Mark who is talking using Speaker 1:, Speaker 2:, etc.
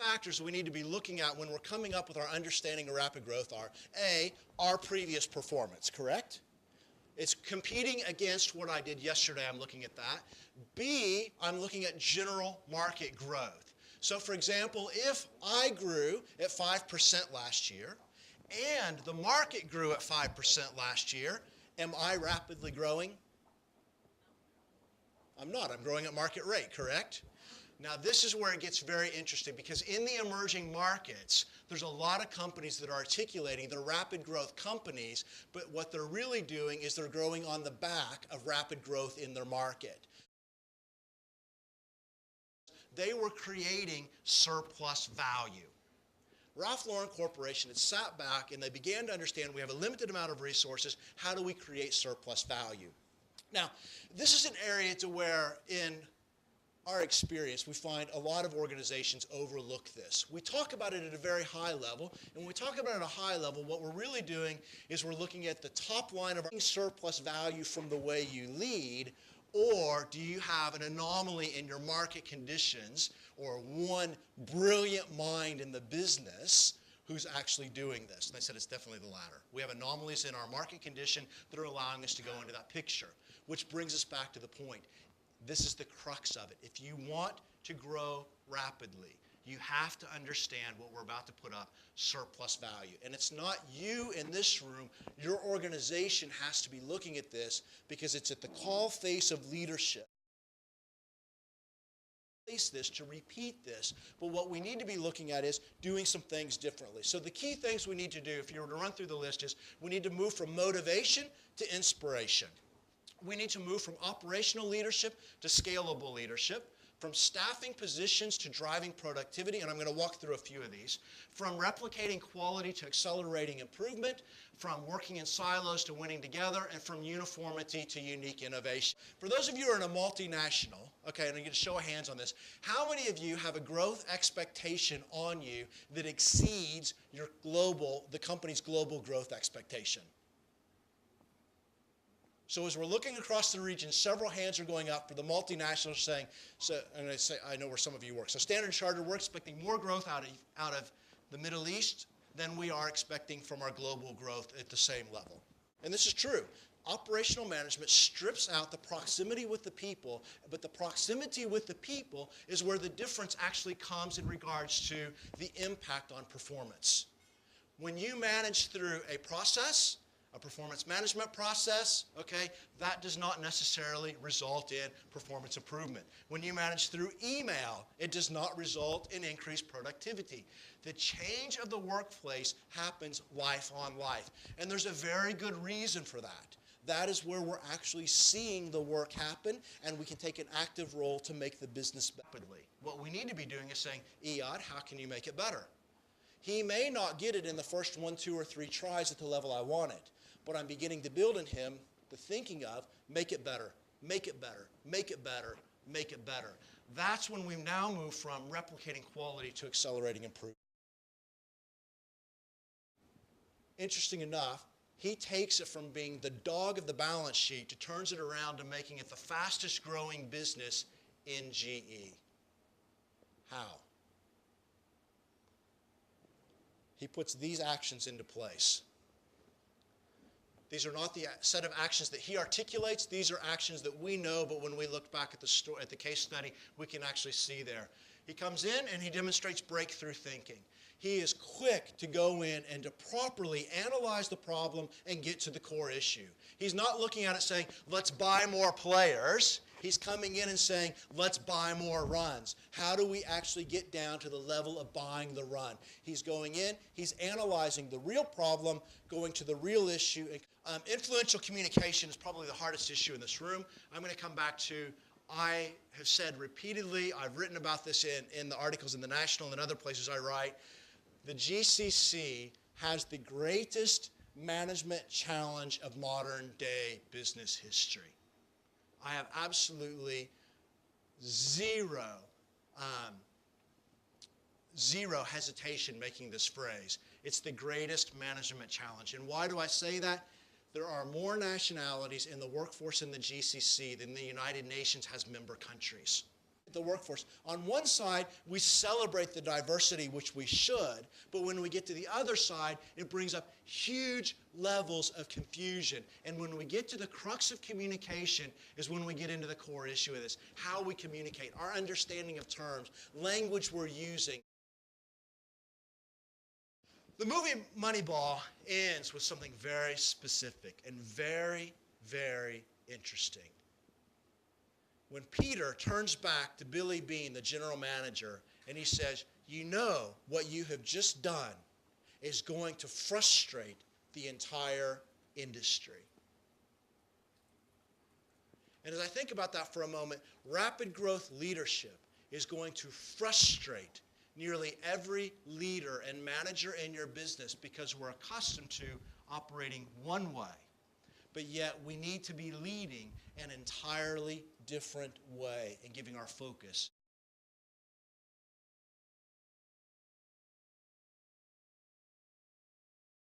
Speaker 1: Factors we need to be looking at when we're coming up with our understanding of rapid growth are A, our previous performance, correct? It's competing against what I did yesterday, I'm looking at that. B, I'm looking at general market growth. So for example, if I grew at 5% last year and the market grew at 5% last year, am I rapidly growing? I'm not. I'm growing at market rate, correct? Now this is where it gets very interesting because in the emerging markets, there's a lot of companies that are articulating they're rapid growth companies, but what they're really doing is they're growing on the back of rapid growth in their market. They were creating surplus value. Ralph Lauren Corporation had sat back and they began to understand we have a limited amount of resources. How do we create surplus value? Now, this is an area to where in our experience, we find a lot of organizations overlook this. We talk about it at a very high level, and when we talk about it at a high level, what we're really doing is we're looking at the top line of surplus value from the way you lead, or do you have an anomaly in your market conditions, or one brilliant mind in the business who's actually doing this? And I said it's definitely the latter. We have anomalies in our market condition that are allowing us to go into that picture, which brings us back to the point. This is the crux of it. If you want to grow rapidly, you have to understand what we're about to put up, surplus value. And it's not you in this room. Your organization has to be looking at this because it's at the call face of leadership. This to repeat this, but what we need to be looking at is doing some things differently. So the key things we need to do, if you were to run through the list, is we need to move from motivation to inspiration. We need to move from operational leadership to scalable leadership, from staffing positions to driving productivity, and I'm going to walk through a few of these, from replicating quality to accelerating improvement, from working in silos to winning together, and from uniformity to unique innovation. For those of you who are in a multinational, okay, and I'm going to show of hands on this, how many of you have a growth expectation on you that exceeds your the company's global growth expectation? So as we're looking across the region, several hands are going up for the multinationals saying, I know where some of you work. So Standard Chartered, we're expecting more growth out of the Middle East than we are expecting from our global growth at the same level. And this is true. Operational management strips out the proximity with the people, but the proximity with the people is where the difference actually comes in regards to the impact on performance. When you manage through a process, a performance management process, okay, that does not necessarily result in performance improvement. When you manage through email, it does not result in increased productivity. The change of the workplace happens life on life, and there's a very good reason for that. That is where we're actually seeing the work happen, and we can take an active role to make the business rapidly. What we need to be doing is saying, Iyad, how can you make it better? He may not get it in the first 1, 2, or 3 tries at the level I want it. But I'm beginning to build in him the thinking of make it better, make it better, make it better, make it better. That's when we now move from replicating quality to accelerating improvement. Interesting enough, he takes it from being the dog of the balance sheet to turns it around to making it the fastest growing business in GE. How? He puts these actions into place. These are not the set of actions that he articulates. These are actions that we know, but when we look back at the case study, we can actually see there. He comes in and he demonstrates breakthrough thinking. He is quick to go in and to properly analyze the problem and get to the core issue. He's not looking at it saying, let's buy more players. He's coming in and saying, let's buy more runs. How do we actually get down to the level of buying the run? He's going in, he's analyzing the real problem, going to the real issue. Influential communication is probably the hardest issue in this room. I'm going to come back to, I have said repeatedly, I've written about this in the articles in the National and other places I write, the GCC has the greatest management challenge of modern day business history. I have absolutely zero hesitation making this phrase. It's the greatest management challenge. And why do I say that? There are more nationalities in the workforce in the GCC than the United Nations has member countries. the workforce. On one side, we celebrate the diversity, which we should, but when we get to the other side, it brings up huge levels of confusion. And when we get to the crux of communication is when we get into the core issue of this, how we communicate, our understanding of terms, language we're using. The movie Moneyball ends with something very specific and very, very interesting. When Peter turns back to Billy Beane, the general manager, and he says, you know what you have just done is going to frustrate the entire industry. And as I think about that for a moment, rapid growth leadership is going to frustrate nearly every leader and manager in your business because we're accustomed to operating one way. But yet we need to be leading an entirely different way and giving our focus